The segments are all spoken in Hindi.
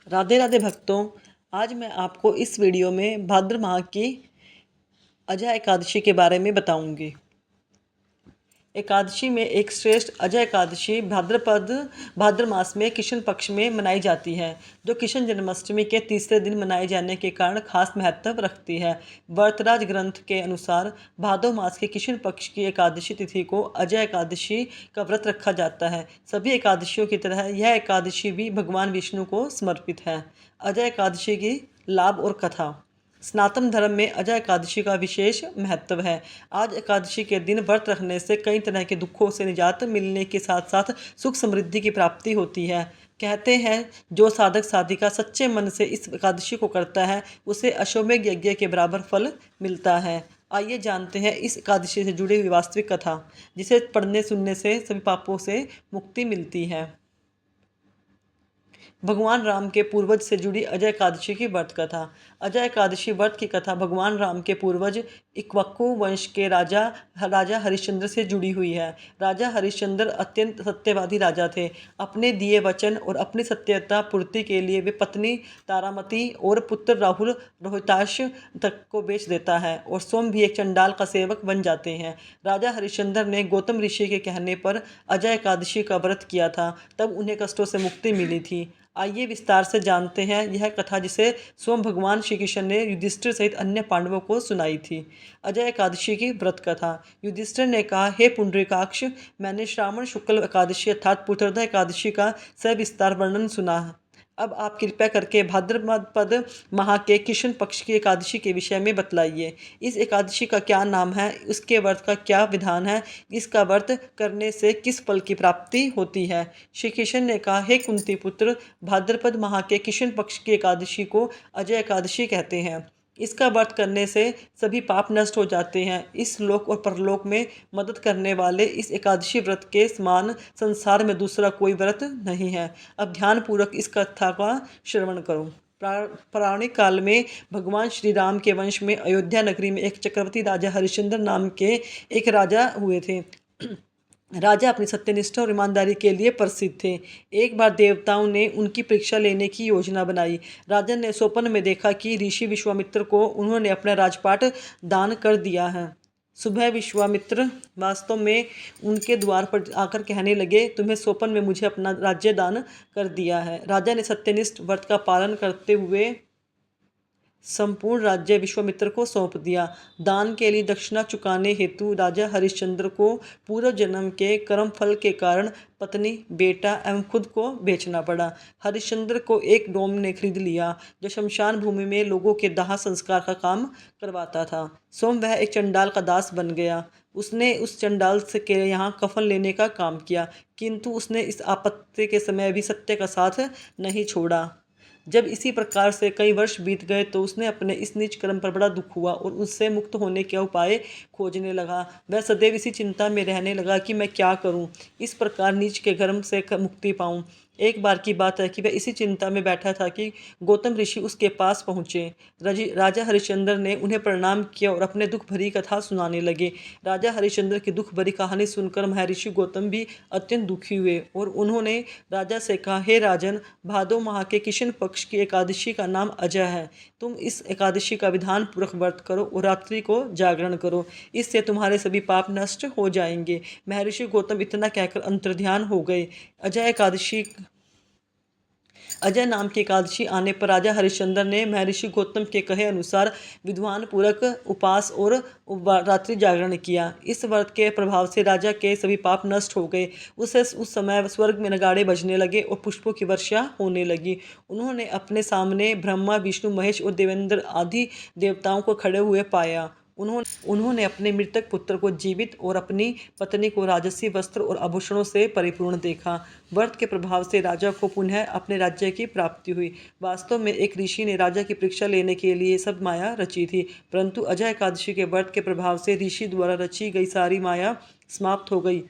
राधे राधे भक्तों। आज मैं आपको इस वीडियो में भाद्र माह की अजय एकादशी के बारे में बताऊंगी। एकादशी में एक श्रेष्ठ अजय एकादशी भाद्र मास में कृष्ण पक्ष में मनाई जाती है, जो कृष्ण जन्माष्टमी के तीसरे दिन मनाए जाने के कारण खास महत्व रखती है। व्रतराज ग्रंथ के अनुसार भादो मास के कृष्ण पक्ष की एकादशी तिथि को अजय एकादशी का व्रत रखा जाता है। सभी एकादशियों की तरह यह एकादशी भी भगवान विष्णु को समर्पित है। अजय एकादशी की लाभ और कथा। सनातन धर्म में अजय एकादशी का विशेष महत्व है। आज एकादशी के दिन व्रत रखने से कई तरह के दुखों से निजात मिलने के साथ साथ सुख समृद्धि की प्राप्ति होती है। कहते हैं जो साधक साधिका सच्चे मन से इस एकादशी को करता है उसे अश्वमेध यज्ञ के बराबर फल मिलता है। आइए जानते हैं इस एकादशी से जुड़ी हुई वास्तविक कथा, जिसे पढ़ने सुनने से सभी पापों से मुक्ति मिलती है। भगवान राम के पूर्वज से जुड़ी अजय एकादशी की व्रत कथा। अजय एकादशी व्रत की कथा भगवान राम के पूर्वज इक्ष्वाकु वंश के राजा हरिश्चंद्र से जुड़ी हुई है। राजा हरिश्चंद्र अत्यंत सत्यवादी राजा थे। अपने दिए वचन और अपनी सत्यता पूर्ति के लिए वे पत्नी तारामती और पुत्र राहुल रोहिताश तक को बेच देता है और स्वयं भी एक चंडाल का सेवक बन जाते हैं। राजा हरिश्चंद्र ने गौतम ऋषि के कहने पर अजय एकादशी का व्रत किया था, तब उन्हें कष्टों से मुक्ति मिली थी। आइए विस्तार से जानते हैं यह कथा, जिसे स्वयं भगवान श्री कृष्ण ने युधिष्ठिर सहित अन्य पांडवों को सुनाई थी। अजय एकादशी की व्रत कथा। युधिष्ठिर ने कहा, हे पुंडरीकाक्ष, मैंने श्रावण शुक्ल एकादशी अर्थात पुत्रदा एकादशी का सविस्तार वर्णन सुना। अब आप कृपया करके भाद्रपद माह के कृष्ण पक्ष की एकादशी के विषय में बतलाइए। इस एकादशी का क्या नाम है, उसके व्रत का क्या विधान है, इसका व्रत करने से किस फल की प्राप्ति होती है। श्री कृष्ण ने कहा, हे कुंती पुत्र, भाद्रपद माह के कृष्ण पक्ष की एकादशी को अजय एकादशी कहते हैं। इसका व्रत करने से सभी पाप नष्ट हो जाते हैं। इस लोक और परलोक में मदद करने वाले इस एकादशी व्रत के समान संसार में दूसरा कोई व्रत नहीं है। अब ध्यान पूर्वक इस कथा का श्रवण करो। पौराणिक काल में भगवान श्री राम के वंश में अयोध्या नगरी में एक चक्रवर्ती राजा हरिश्चंद्र नाम के एक राजा हुए थे। राजा अपनी सत्यनिष्ठा और ईमानदारी के लिए प्रसिद्ध थे। एक बार देवताओं ने उनकी परीक्षा लेने की योजना बनाई। राजा ने स्वप्न में देखा कि ऋषि विश्वामित्र को उन्होंने अपना राजपाट दान कर दिया है। सुबह विश्वामित्र वास्तव में उनके द्वार पर आकर कहने लगे, तुम्हें स्वप्न में मुझे अपना राज्य दान कर दिया है। राजा ने सत्यनिष्ठ व्रत का पालन करते हुए संपूर्ण राज्य विश्वामित्र को सौंप दिया। दान के लिए दक्षिणा चुकाने हेतु राजा हरिश्चंद्र को पूर्व जन्म के कर्म फल के कारण पत्नी, बेटा एवं खुद को बेचना पड़ा। हरिश्चंद्र को एक डोम ने खरीद लिया, जो शमशान भूमि में लोगों के दाह संस्कार का काम करवाता था। स्वयं वह एक चंडाल का दास बन गया। उसने उस चंडाल से के यहाँ कफन लेने का काम किया, किंतु उसने इस आपत्ति के समय भी सत्य का साथ नहीं छोड़ा। जब इसी प्रकार से कई वर्ष बीत गए तो उसने अपने इस नीच कर्म पर बड़ा दुख हुआ और उससे मुक्त होने के उपाय खोजने लगा। वह सदैव इसी चिंता में रहने लगा कि मैं क्या करूं, इस प्रकार नीच के कर्म से मुक्ति पाऊं। एक बार की बात है कि वह इसी चिंता में बैठा था कि गौतम ऋषि उसके पास पहुँचे। राजा हरिश्चंद्र ने उन्हें प्रणाम किया और अपने दुख भरी कथा सुनाने लगे। राजा हरिश्चंद्र की दुख भरी कहानी सुनकर महर्षि गौतम भी अत्यंत दुखी हुए और उन्होंने राजा से कहा, हे राजन, भादो माह के कृष्ण पक्ष की एकादशी का नाम अजय है। तुम इस एकादशी का विधान पूर्वक व्रत करो और रात्रि को जागरण करो, इससे तुम्हारे सभी पाप नष्ट हो जाएंगे। महर्षि गौतम इतना कहकर अंतर्ध्यान हो गए। अजय नाम की एकादशी आने पर राजा हरिश्चंद्र ने महर्षि गौतम के कहे अनुसार विद्वान पूर्वक उपवास और रात्रि जागरण किया। इस व्रत के प्रभाव से राजा के सभी पाप नष्ट हो गए। उस समय स्वर्ग में नगाड़े बजने लगे और पुष्पों की वर्षा होने लगी। उन्होंने अपने सामने ब्रह्मा, विष्णु, महेश और देवेंद्र आदि देवताओं को खड़े हुए पाया। उन्होंने अपने मृतक पुत्र को जीवित और अपनी पत्नी को राजसी वस्त्र और आभूषणों से परिपूर्ण देखा। व्रत के प्रभाव से राजा को पुनः अपने राज्य की प्राप्ति हुई। वास्तव में एक ऋषि ने राजा की परीक्षा लेने के लिए सब माया रची थी, परंतु अजय एकादशी के व्रत के प्रभाव से ऋषि द्वारा रची गई सारी माया समाप्त हो गई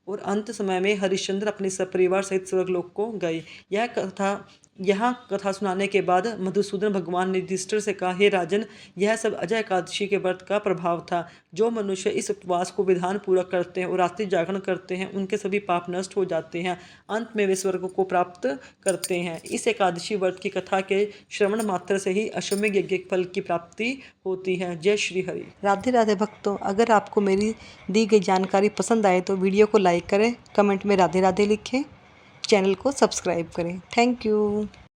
और अंत समय में हरिश्चंद्र अपने सपरिवार सहित स्वर्गलोक को गए। यह कथा यहाँ कथा सुनाने के बाद मधुसूदन भगवान ने युधिष्ठिर से कहा, हे राजन, यह सब अजय एकादशी के व्रत का प्रभाव था। जो मनुष्य इस उपवास को विधान पूर्वक करते हैं और रात्रि जागरण करते हैं, उनके सभी पाप नष्ट हो जाते हैं, अंत में वे स्वर्ग को प्राप्त करते हैं। इस एकादशी व्रत की कथा के श्रवण मात्र से ही अश्वमेध यज्ञ के फल की प्राप्ति होती है। जय श्री हरि। राधे राधे भक्तों, अगर आपको मेरी दी गई जानकारी पसंद आए तो वीडियो को लाइक करें, कमेंट में राधे राधे लिखें, चैनल को सब्सक्राइब करें। Thank you.